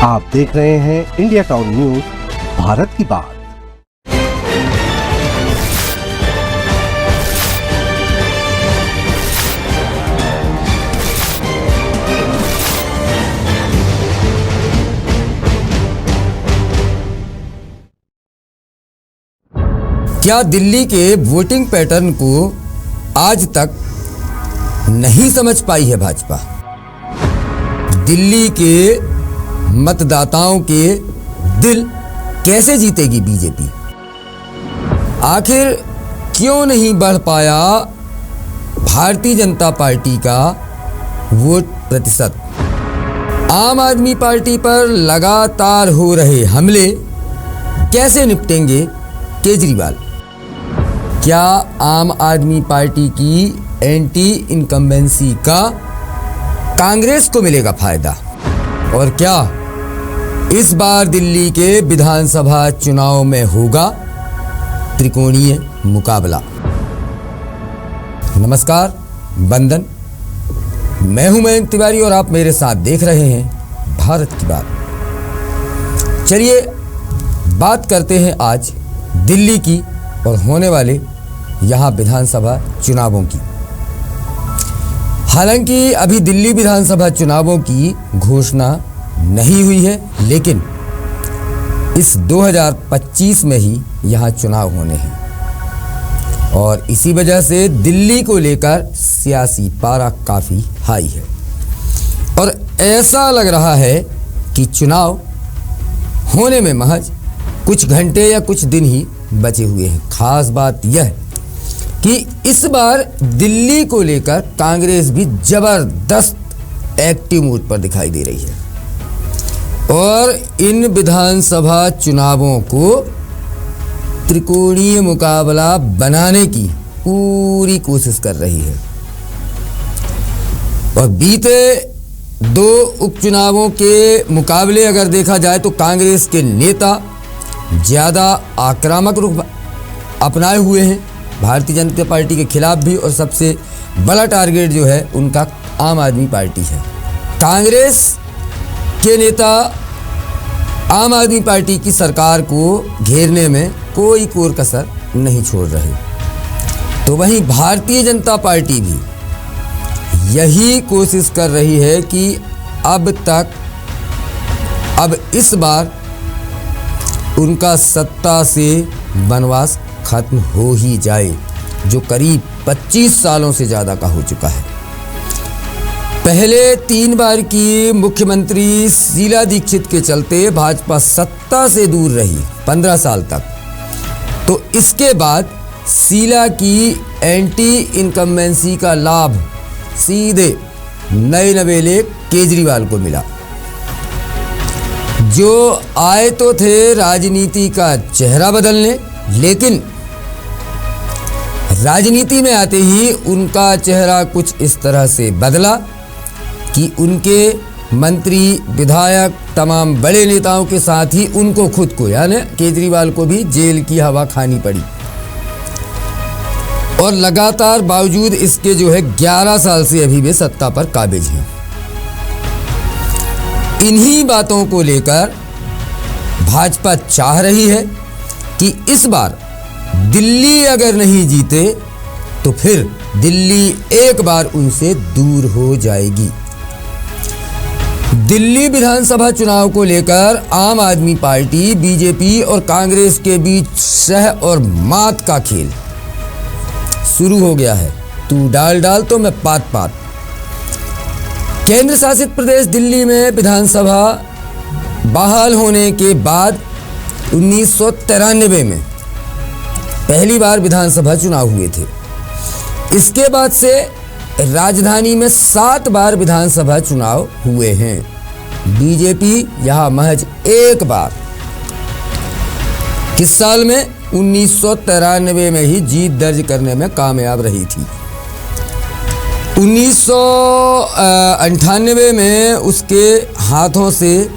आप देख रहे हैं इंडिया टाउन न्यूज, भारत की बात। क्या दिल्ली के वोटिंग पैटर्न को आज तक नहीं समझ पाई है भाजपा? दिल्ली के मतदाताओं के दिल कैसे जीतेगी बीजेपी? आखिर क्यों नहीं बढ़ पाया भारतीय जनता पार्टी का वोट प्रतिशत? आम आदमी पार्टी पर लगातार हो रहे हमले कैसे निपटेंगे केजरीवाल? क्या आम आदमी पार्टी की एंटी इनकम्बेंसी का कांग्रेस को मिलेगा फायदा? और क्या इस बार दिल्ली के विधानसभा चुनाव में होगा त्रिकोणीय मुकाबला? नमस्कार, वंदन। मैं हूं मयंक तिवारी और आप मेरे साथ देख रहे हैं भारत की बात। चलिए बात करते हैं आज दिल्ली की और होने वाले यहाँ विधानसभा चुनावों की। हालांकि अभी दिल्ली विधानसभा चुनावों की घोषणा नहीं हुई है, लेकिन इस 2025 में ही यहाँ चुनाव होने हैं और इसी वजह से दिल्ली को लेकर सियासी पारा काफ़ी हाई है और ऐसा लग रहा है कि चुनाव होने में महज कुछ घंटे या कुछ दिन ही बचे हुए हैं। खास बात यह है कि इस बार दिल्ली को लेकर कांग्रेस भी जबरदस्त एक्टिव मूड पर दिखाई दे रही है और इन विधानसभा चुनावों को त्रिकोणीय मुकाबला बनाने की पूरी कोशिश कर रही है। और बीते दो उपचुनावों के मुकाबले अगर देखा जाए तो कांग्रेस के नेता ज़्यादा आक्रामक रुख अपनाए हुए हैं भारतीय जनता पार्टी के खिलाफ भी, और सबसे बड़ा टारगेट जो है उनका आम आदमी पार्टी है। कांग्रेस के नेता आम आदमी पार्टी की सरकार को घेरने में कोई कोर कसर नहीं छोड़ रहे, तो वहीं भारतीय जनता पार्टी भी यही कोशिश कर रही है कि अब इस बार उनका सत्ता से वनवास खत्म हो ही जाए, जो करीब 25 सालों से ज़्यादा का हो चुका है। पहले 3 बार की मुख्यमंत्री शीला दीक्षित के चलते भाजपा सत्ता से दूर रही 15 साल तक, तो इसके बाद शीला की एंटी इनकम्बेंसी का लाभ सीधे नए नवेले केजरीवाल को मिला, जो आए तो थे राजनीति का चेहरा बदलने, लेकिन राजनीति में आते ही उनका चेहरा कुछ इस तरह से बदला कि उनके मंत्री, विधायक, तमाम बड़े नेताओं के साथ ही उनको खुद को यानी केजरीवाल को भी जेल की हवा खानी पड़ी। और लगातार बावजूद इसके जो है 11 साल से अभी वे सत्ता पर काबिज हैं। इन्हीं बातों को लेकर भाजपा चाह रही है कि इस बार दिल्ली अगर नहीं जीते तो फिर दिल्ली एक बार उनसे दूर हो जाएगी। दिल्ली विधानसभा चुनाव को लेकर आम आदमी पार्टी, बीजेपी और कांग्रेस के बीच सह और मात का खेल शुरू हो गया है। तू डाल तो मैं पात। केंद्र शासित प्रदेश दिल्ली में विधानसभा बहाल होने के बाद 1993 में पहली बार विधानसभा चुनाव हुए थे। इसके बाद से राजधानी में 7 बार विधानसभा चुनाव हुए हैं। बीजेपी यहां महज एक बार किस साल में 1993 में ही जीत दर्ज करने में कामयाब रही थी। 1998 में उसके हाथों से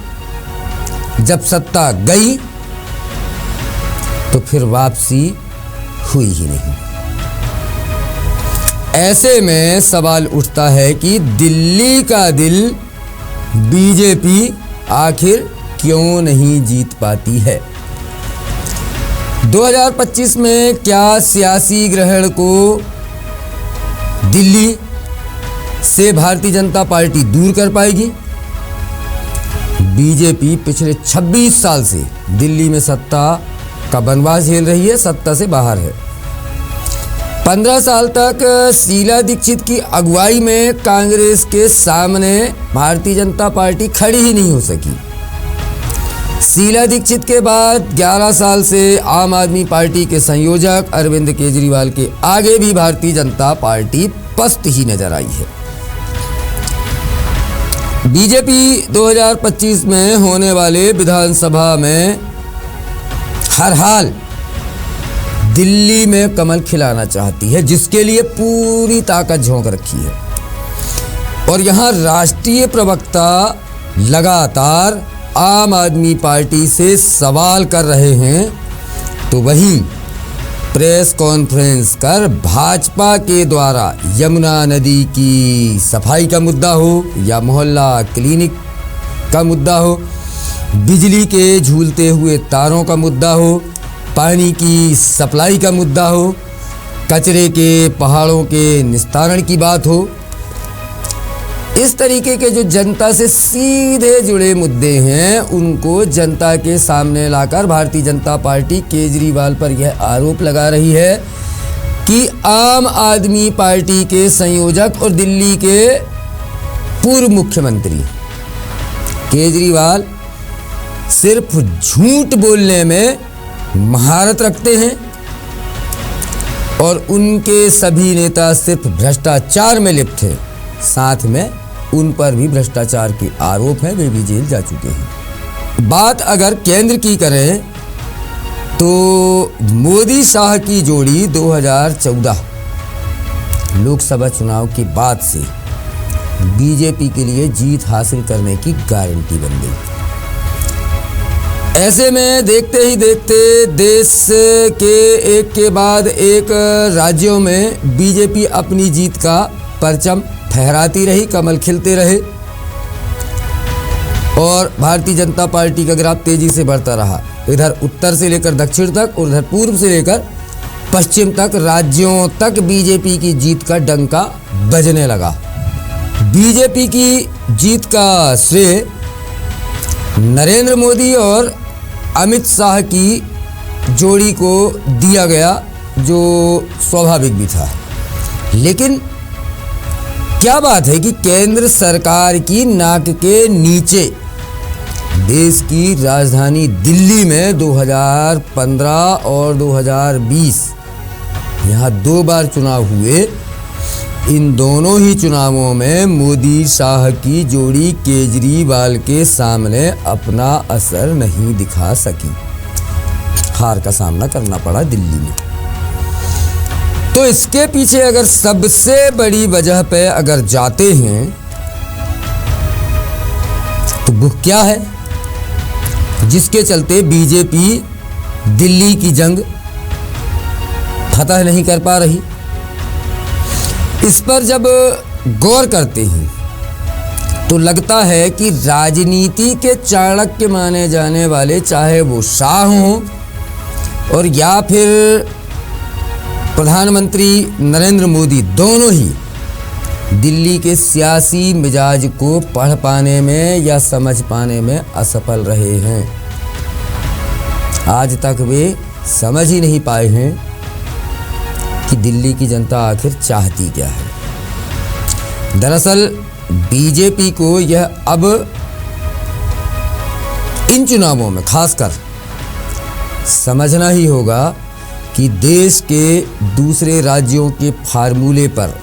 जब सत्ता गई तो फिर वापसी हुई ही नहीं। ऐसे में सवाल उठता है कि दिल्ली का दिल बीजेपी आखिर क्यों नहीं जीत पाती है? 2025 में क्या सियासी ग्रहण को दिल्ली से भारतीय जनता पार्टी दूर कर पाएगी? बीजेपी पिछले 26 साल से दिल्ली में सत्ता का बनवास झेल रही है, सत्ता से बाहर है। 15 साल तक शीला दीक्षित की अगुवाई में कांग्रेस के सामने भारतीय जनता पार्टी खड़ी ही नहीं हो सकी। शीला दीक्षित के बाद 11 साल से आम आदमी पार्टी के संयोजक अरविंद केजरीवाल के आगे भी भारतीय जनता पार्टी पस्त ही नजर आई है। बीजेपी 2025 में होने वाले विधानसभा में हर हाल दिल्ली में कमल खिलाना चाहती है, जिसके लिए पूरी ताकत झोंक रखी है। और यहां राष्ट्रीय प्रवक्ता लगातार आम आदमी पार्टी से सवाल कर रहे हैं, तो वहीं प्रेस कॉन्फ्रेंस कर भाजपा के द्वारा यमुना नदी की सफाई का मुद्दा हो या मोहल्ला क्लिनिक का मुद्दा हो, बिजली के झूलते हुए तारों का मुद्दा हो, पानी की सप्लाई का मुद्दा हो, कचरे के पहाड़ों के निस्तारण की बात हो, इस तरीके के जो जनता से सीधे जुड़े मुद्दे हैं उनको जनता के सामने लाकर भारतीय जनता पार्टी केजरीवाल पर यह आरोप लगा रही है कि आम आदमी पार्टी के संयोजक और दिल्ली के पूर्व मुख्यमंत्री केजरीवाल सिर्फ झूठ बोलने में महारत रखते हैं और उनके सभी नेता सिर्फ भ्रष्टाचार में लिप्त हैं। साथ में उन पर भी भ्रष्टाचार के आरोप हैं, वे भी जेल जा चुके हैं। बात अगर केंद्र की करें तो मोदी शाह की जोड़ी 2014 लोकसभा चुनाव के बाद से बीजेपी के लिए जीत हासिल करने की गारंटी बन गई। ऐसे में देखते ही देखते देश के एक के बाद एक राज्यों में बीजेपी अपनी जीत का परचम फहराती रही, कमल खिलते रहे और भारतीय जनता पार्टी का ग्राफ तेजी से बढ़ता रहा। इधर उत्तर से लेकर दक्षिण तक और उधर पूर्व से लेकर पश्चिम तक राज्यों तक बीजेपी की जीत का डंका बजने लगा। बीजेपी की जीत का श्रेय नरेंद्र मोदी और अमित शाह की जोड़ी को दिया गया, जो स्वाभाविक भी था। लेकिन क्या बात है कि केंद्र सरकार की नाक के नीचे देश की राजधानी दिल्ली में 2015 और 2020 यहाँ 2 बार चुनाव हुए। इन दोनों ही चुनावों में मोदी शाह की जोड़ी केजरीवाल के सामने अपना असर नहीं दिखा सकी, हार का सामना करना पड़ा दिल्ली में। तो इसके पीछे अगर सबसे बड़ी वजह पे अगर जाते हैं तो वो क्या है जिसके चलते बीजेपी दिल्ली की जंग फतह नहीं कर पा रही। इस पर जब गौर करते हैं तो लगता है कि राजनीति के चाणक्य माने जाने वाले, चाहे वो शाह हों और या फिर प्रधानमंत्री नरेंद्र मोदी, दोनों ही दिल्ली के सियासी मिजाज को पढ़ पाने में या समझ पाने में असफल रहे हैं। आज तक वे समझ ही नहीं पाए हैं कि दिल्ली की जनता आखिर चाहती क्या है। दरअसल बीजेपी को यह अब इन चुनावों में खासकर समझना ही होगा कि देश के दूसरे राज्यों के फार्मूले पर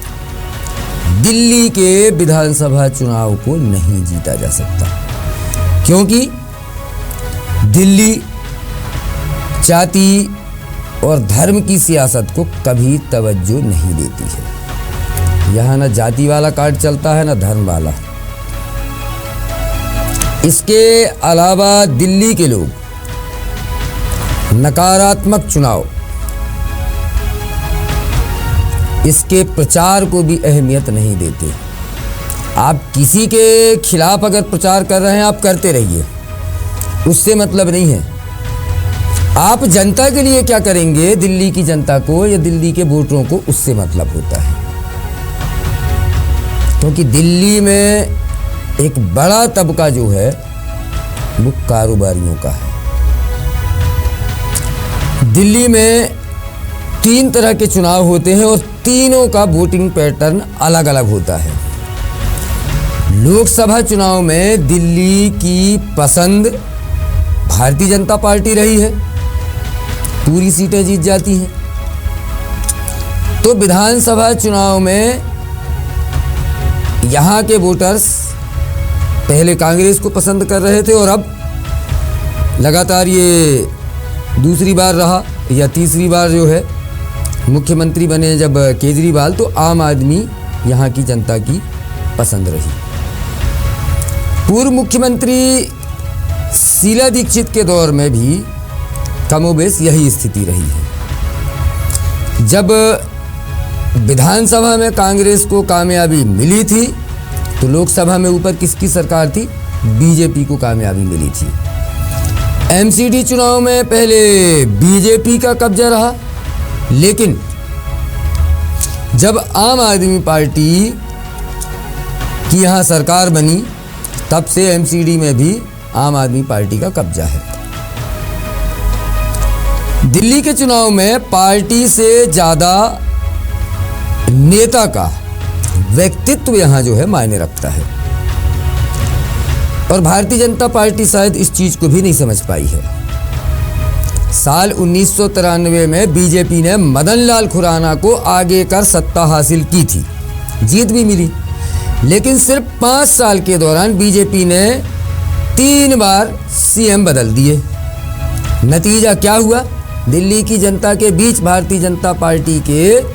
दिल्ली के विधानसभा चुनाव को नहीं जीता जा सकता, क्योंकि दिल्ली जाति और धर्म की सियासत को कभी तवज्जो नहीं देती है। यहाँ न जाति वाला कार्ड चलता है न धर्म वाला। इसके अलावा दिल्ली के लोग नकारात्मक चुनाव, इसके प्रचार को भी अहमियत नहीं देते। आप किसी के खिलाफ अगर प्रचार कर रहे हैं, आप करते रहिए, उससे मतलब नहीं है। आप जनता के लिए क्या करेंगे, दिल्ली की जनता को या दिल्ली के वोटरों को, उससे मतलब होता है। क्योंकि दिल्ली में एक बड़ा तबका जो है वो कारोबारियों का है। दिल्ली में 3 तरह के चुनाव होते हैं और तीनों का वोटिंग पैटर्न अलग अलग होता है। लोकसभा चुनाव में दिल्ली की पसंद भारतीय जनता पार्टी रही है, पूरी सीटें जीत जाती हैं। तो विधानसभा चुनाव में यहाँ के वोटर्स पहले कांग्रेस को पसंद कर रहे थे और अब लगातार ये दूसरी बार रहा या तीसरी बार जो है मुख्यमंत्री बने जब केजरीवाल, तो आम आदमी यहाँ की जनता की पसंद रही। पूर्व मुख्यमंत्री शीला दीक्षित के दौर में भी कमोबेश यही स्थिति रही है। जब विधानसभा में कांग्रेस को कामयाबी मिली थी तो लोकसभा में ऊपर किसकी सरकार थी, बीजेपी को कामयाबी मिली थी। एमसीडी चुनाव में पहले बीजेपी का कब्जा रहा, लेकिन जब आम आदमी पार्टी की यहाँ सरकार बनी तब से एमसीडी में भी आम आदमी पार्टी का कब्जा है। दिल्ली के चुनाव में पार्टी से ज़्यादा नेता का व्यक्तित्व यहाँ जो है मायने रखता है और भारतीय जनता पार्टी शायद इस चीज़ को भी नहीं समझ पाई है। साल 1993 में बीजेपी ने मदन लाल खुराना को आगे कर सत्ता हासिल की थी, जीत भी मिली, लेकिन सिर्फ 5 साल के दौरान बीजेपी ने 3 बार सीएम बदल दिए। नतीजा क्या हुआ, दिल्ली की जनता के बीच भारतीय जनता पार्टी के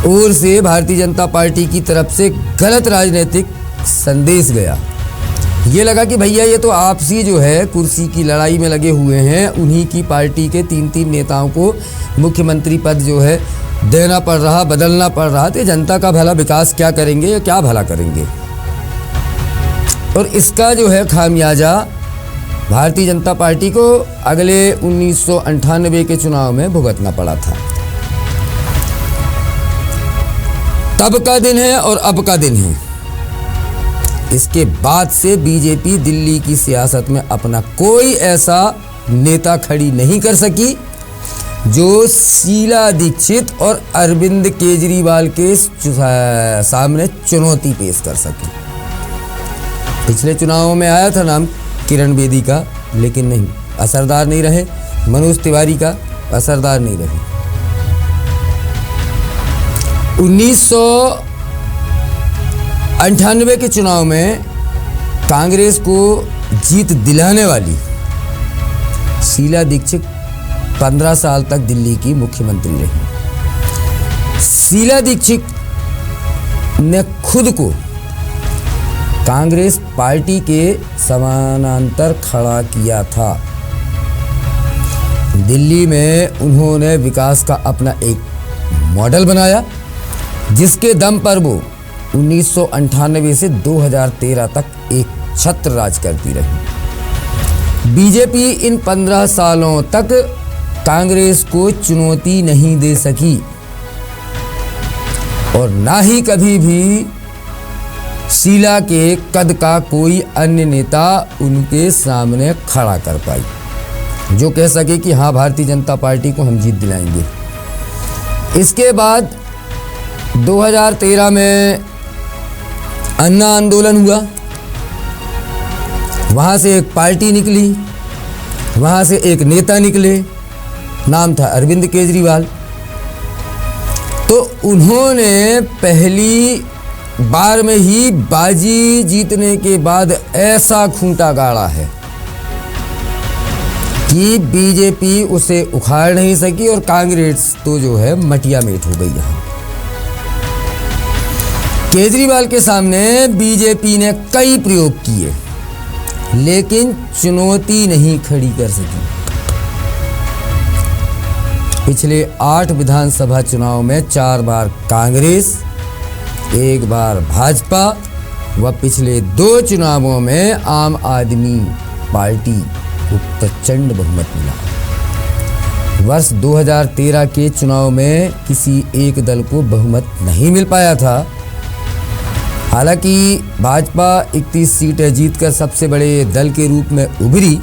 ओर से, भारतीय जनता पार्टी की तरफ से गलत राजनीतिक संदेश गया। ये लगा कि भैया ये तो आपसी जो है कुर्सी की लड़ाई में लगे हुए हैं, उन्हीं की पार्टी के 3-3 नेताओं को मुख्यमंत्री पद जो है देना पड़ रहा, बदलना पड़ रहा, तो जनता का भला विकास क्या करेंगे या क्या भला करेंगे। और इसका जो है खामियाजा भारतीय जनता पार्टी को अगले 1998 के चुनाव में भुगतना पड़ा था। तब का दिन है और अब का दिन है। इसके बाद से बीजेपी दिल्ली की सियासत में अपना कोई ऐसा नेता खड़ी नहीं कर सकी जो शीला दीक्षित और अरविंद केजरीवाल के सामने चुनौती पेश कर सके। पिछले चुनावों में आया था नाम किरण बेदी का, लेकिन नहीं, असरदार नहीं रहे। मनोज तिवारी का असरदार नहीं रहे। 1998 के चुनाव में कांग्रेस को जीत दिलाने वाली शीला दीक्षित 15 साल तक दिल्ली की मुख्यमंत्री रही। शीला दीक्षित ने खुद को कांग्रेस पार्टी के समानांतर खड़ा किया था। दिल्ली में उन्होंने विकास का अपना एक मॉडल बनाया, जिसके दम पर वो 1998 से 2013 तक एक छत्र राज करती रही। बीजेपी इन 15 सालों तक कांग्रेस को चुनौती नहीं दे सकी और ना ही कभी भी शीला के कद का कोई अन्य नेता उनके सामने खड़ा कर पाई जो कह सके कि हाँ, भारतीय जनता पार्टी को हम जीत दिलाएंगे। इसके बाद 2013 में अन्ना आंदोलन हुआ, वहाँ से एक पार्टी निकली, वहाँ से एक नेता निकले, नाम था अरविंद केजरीवाल। तो उन्होंने पहली बार में ही बाजी जीतने के बाद ऐसा खूंटा गाड़ा है कि बीजेपी उसे उखाड़ नहीं सकी और कांग्रेस तो जो है मटिया मेट हो गई। यहाँ केजरीवाल के सामने बीजेपी ने कई प्रयोग किए, लेकिन चुनौती नहीं खड़ी कर सकी। पिछले 8 विधानसभा चुनाव में 4 बार कांग्रेस, 1 बार भाजपा व पिछले 2 चुनावों में आम आदमी पार्टी को प्रचंड बहुमत मिला। वर्ष 2013 के चुनाव में किसी एक दल को बहुमत नहीं मिल पाया था। हालांकि भाजपा 31 सीटें जीतकर सबसे बड़े दल के रूप में उभरी,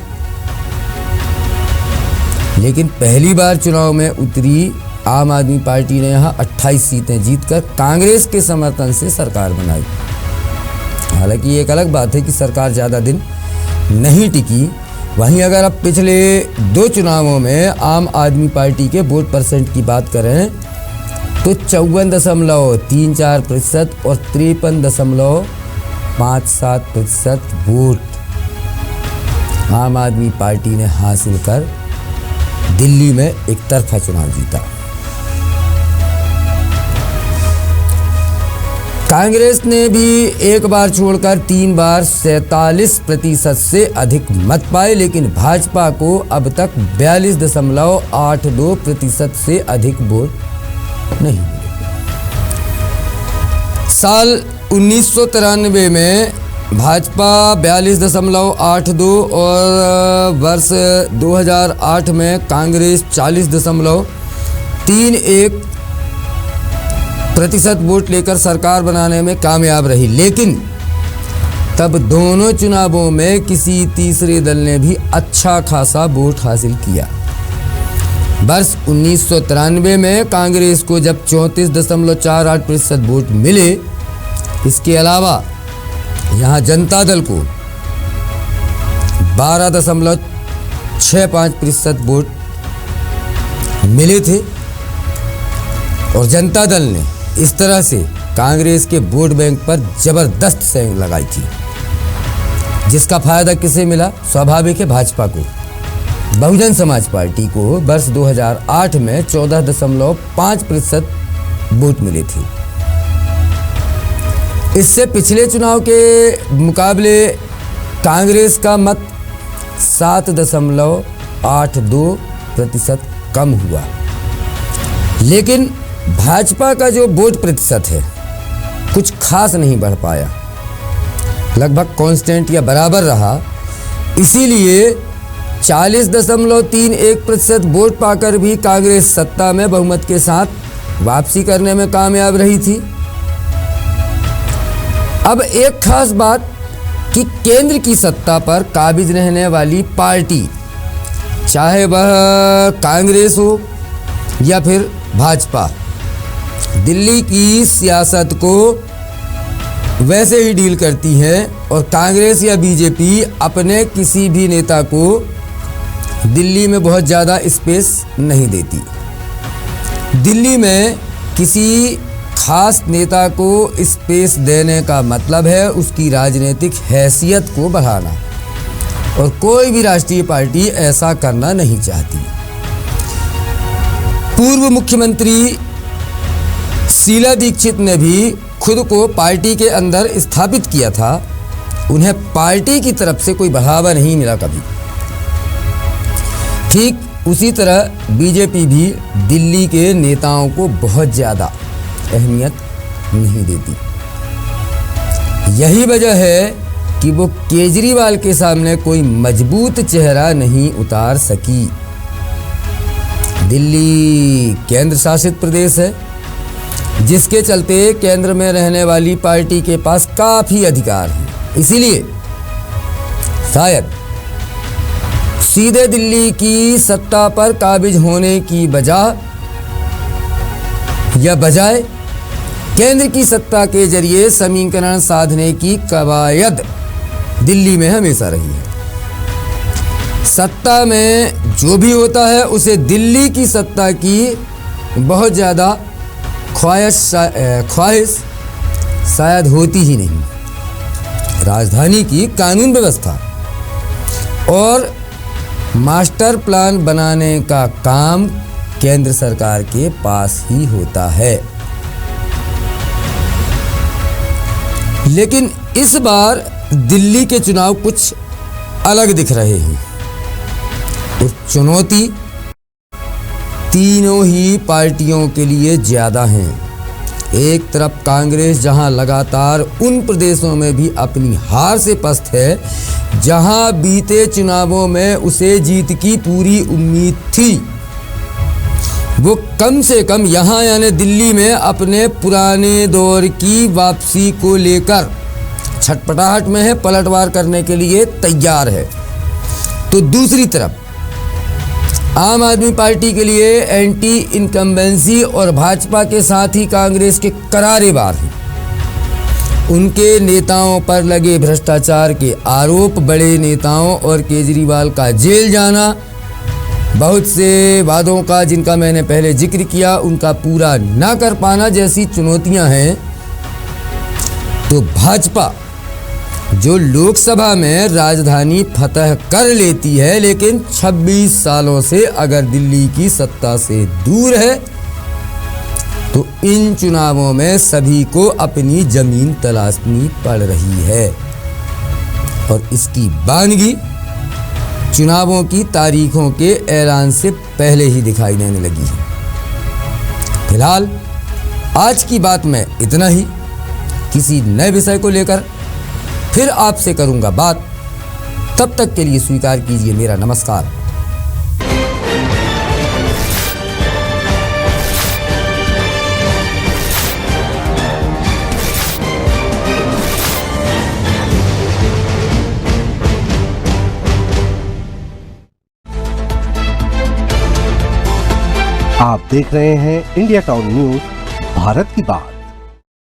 लेकिन पहली बार चुनाव में उतरी आम आदमी पार्टी ने यहाँ 28 सीटें जीतकर कांग्रेस के समर्थन से सरकार बनाई। हालांकि एक अलग बात है कि सरकार ज़्यादा दिन नहीं टिकी। वहीं अगर अब पिछले 2 चुनावों में आम आदमी पार्टी के वोट परसेंट की बात करें तो 54.34% और 53.57% वोट आम आदमी पार्टी ने हासिल कर दिल्ली में एक तरफा चुनाव जीता। कांग्रेस ने भी एक बार छोड़कर 3 बार 47% से अधिक मत पाए, लेकिन भाजपा को अब तक 42.82% से अधिक वोट नहीं मिले। साल 1993 में भाजपा 42.82 और वर्ष 2008 में कांग्रेस 40.31% वोट लेकर सरकार बनाने में कामयाब रही, लेकिन तब दोनों चुनावों में किसी तीसरे दल ने भी अच्छा खासा वोट हासिल किया। वर्ष 1993 में कांग्रेस को जब 34.48% वोट मिले, इसके अलावा यहाँ जनता दल को 12.65% वोट मिले थे और जनता दल ने इस तरह से कांग्रेस के वोट बैंक पर जबरदस्त सेंध लगाई थी, जिसका फायदा किसे मिला? स्वाभाविक है, भाजपा को। बहुजन समाज पार्टी को वर्ष 2008 में 14.5% वोट मिले थे। इससे पिछले चुनाव के मुकाबले कांग्रेस का मत 7.82% कम हुआ, लेकिन भाजपा का जो वोट प्रतिशत है कुछ खास नहीं बढ़ पाया, लगभग कांस्टेंट या बराबर रहा। इसीलिए 40.31% वोट पाकर भी कांग्रेस सत्ता में बहुमत के साथ वापसी करने में कामयाब रही थी। अब एक खास बात कि केंद्र की सत्ता पर काबिज रहने वाली पार्टी, चाहे वह कांग्रेस हो या फिर भाजपा, दिल्ली की सियासत को वैसे ही डील करती है और कांग्रेस या बीजेपी अपने किसी भी नेता को दिल्ली में बहुत ज़्यादा स्पेस नहीं देती। दिल्ली में किसी खास नेता को स्पेस देने का मतलब है उसकी राजनीतिक हैसियत को बढ़ाना, और कोई भी राष्ट्रीय पार्टी ऐसा करना नहीं चाहती। पूर्व मुख्यमंत्री शीला दीक्षित ने भी खुद को पार्टी के अंदर स्थापित किया था। उन्हें पार्टी की तरफ से कोई बढ़ावा नहीं मिला कभी। ठीक उसी तरह बीजेपी भी दिल्ली के नेताओं को बहुत ज़्यादा अहमियत नहीं देती। यही वजह है कि वो केजरीवाल के सामने कोई मजबूत चेहरा नहीं उतार सकी। दिल्ली केंद्र शासित प्रदेश है, जिसके चलते केंद्र में रहने वाली पार्टी के पास काफ़ी अधिकार हैं। इसीलिए शायद सीधे दिल्ली की सत्ता पर काबिज होने की बजाय केंद्र की सत्ता के जरिए समीकरण साधने की कवायद दिल्ली में हमेशा रही है। सत्ता में जो भी होता है उसे दिल्ली की सत्ता की बहुत ज़्यादा ख्वाहिश शायद होती ही नहीं। राजधानी की कानून व्यवस्था और मास्टर प्लान बनाने का काम केंद्र सरकार के पास ही होता है। लेकिन इस बार दिल्ली के चुनाव कुछ अलग दिख रहे हैं और चुनौती तीनों ही पार्टियों के लिए ज़्यादा हैं। एक तरफ कांग्रेस जहां लगातार उन प्रदेशों में भी अपनी हार से पस्त है जहां बीते चुनावों में उसे जीत की पूरी उम्मीद थी, वो कम से कम यहाँ यानी दिल्ली में अपने पुराने दौर की वापसी को लेकर छटपटाहट में है, पलटवार करने के लिए तैयार है। तो दूसरी तरफ आम आदमी पार्टी के लिए एंटी इनकम्बेंसी और भाजपा के साथ ही कांग्रेस के करारे वार हैं। उनके नेताओं पर लगे भ्रष्टाचार के आरोप, बड़े नेताओं और केजरीवाल का जेल जाना, बहुत से वादों का जिनका मैंने पहले जिक्र किया उनका पूरा ना कर पाना जैसी चुनौतियां हैं। तो भाजपा जो लोकसभा में राजधानी फतह कर लेती है लेकिन 26 सालों से अगर दिल्ली की सत्ता से दूर है, तो इन चुनावों में सभी को अपनी जमीन तलाशनी पड़ रही है और इसकी बानगी चुनावों की तारीखों के ऐलान से पहले ही दिखाई देने लगी है। फिलहाल आज की बात में इतना ही। किसी नए विषय को लेकर फिर आपसे करूंगा बात, तब तक के लिए स्वीकार कीजिए मेरा नमस्कार। आप देख रहे हैं इंडिया टाउन न्यूज, भारत की बात।